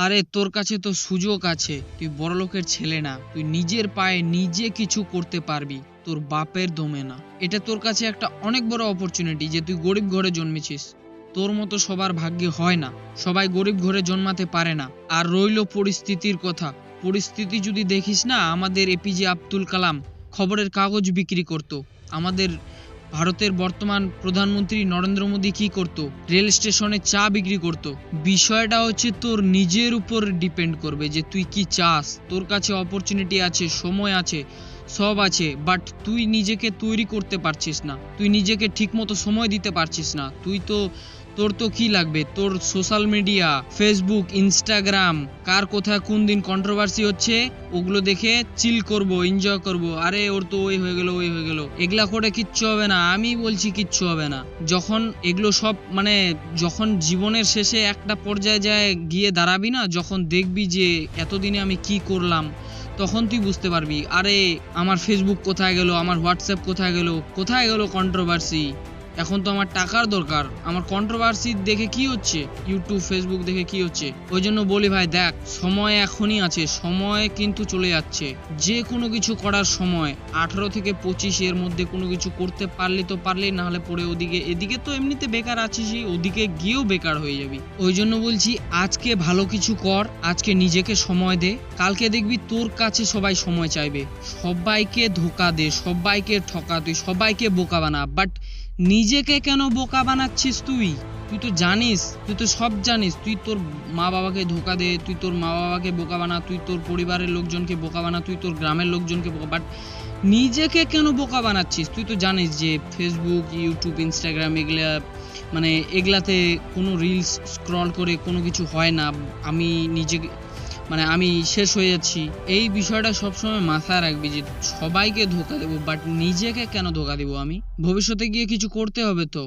আরে তোর কাছে তো সুযোগ আছে, তুই বড়লোকের ছেলে না, তুই নিজের পায়ে নিজে কিছু করতে পারবি, তোর বাপের দমে না। এটা তোর কাছে একটা অনেক বড় অপরচুনিটি যে তুই গরিব ঘরে জন্মেছিস। তোর মতো সবার ভাগ্যে হয় না, সবাই গরিব ঘরে জন্মাতে পারে না। আর রইলো পরিস্থিতির কথা, পরিস্থিতি যদি দেখিস না, আমাদের এপিজে আব্দুল কালাম খবরের কাগজ বিক্রি করত। আমাদের ভারতের বর্তমান প্রধানমন্ত্রী নরেন্দ্র মোদী কি করত? রেল স্টেশনে চা বিক্রি করত। বিষয়টা হচ্ছে তোর নিজের উপর ডিপেন্ড করবে যে তুই কি চাস। তোর কাছে অপরচুনিটি আছে, সময় আছে, সব আছে, বাট তুই নিজেকে তৈরি করতে পারছিস না, তুই নিজেকে ঠিকমতো সময় দিতে পারছিস না। তোর তো কি লাগবে, তোর সোশ্যাল মিডিয়া, ফেসবুক, ইনস্টাগ্রাম, কার কোথায় কোন দিন কন্ট্রোভার্সি হচ্ছে ওগুলো দেখে চিল করব, এনজয় করব। আরে ওর তো ওই হয়ে গেল, ওই হয়ে গেল, এগুলা করে কিচ্ছু হবে না। আমি বলছি কিচ্ছু হবে না। যখন এগুলো সব যখন জীবনের শেষে একটা পর্যায়ে যায় গিয়ে দাঁড়াবি না, যখন দেখবি যে এতদিনে আমি কি করলাম, তখন তুই বুঝতে পারবি আরে আমার ফেসবুক কোথায় গেল, আমার হোয়াটসঅ্যাপ কোথায় গেল, কোথায় গেল কন্ট্রোভার্সি। এখন তো আমার টাকার দরকার, আমার কন্ট্রোভার্সি দেখে কি হচ্ছে, ইউটিউব ফেসবুক দেখে কি হচ্ছে। ওই জন্য বলি ভাই দেখ, সময় এখনই আছে, সময় কিন্তু চলে যাচ্ছে। যে কোনো কিছু করার সময় 18 থেকে 25 এর মধ্যে কোনো কিছু করতে পারলি তো পারলি, না হলে পরে এদিকে তো এমনিতে বেকার আছিসই, ওদিকে গিয়েও বেকার হয়ে যাবি। ওই জন্য বলছি আজকে ভালো কিছু কর, আজকে নিজেকে সময় দে, কালকে দেখবি তোর কাছে সবাই সময় চাইবে। সবাইকে ধোকা দে, সবাইকে ঠকা, তুই সবাইকে বোকা বানা, বাট নিজেকে কেন বোকা বানাচ্ছিস তুই? তুই তো জানিস, তুই তো সব জানিস, তুই তোর মা বাবাকে ধোকা দে, তুই তোর মা বাবাকে বোকা বানা, তুই তোর পরিবারের লোকজনকে বোকা বানা, তুই তোর গ্রামের লোকজনকে বোকা, বাট নিজেকে কেন বোকা বানাচ্ছিস? তুই তো জানিস যে ফেসবুক, ইউটিউব, ইনস্টাগ্রাম এগুলাতে কোনো রিলস স্ক্রল করে কোনো কিছু হয় না। আমি নিজেকে আমি শেষ হয়ে যাচ্ছি। এই বিষয়টা সবসময় মাথায় রাখবি যে সবাইকে ধোকা দেবো, বাট নিজেকে কেন ধোকা দেবো? আমি ভবিষ্যতে গিয়ে কিছু করতে হবে তো।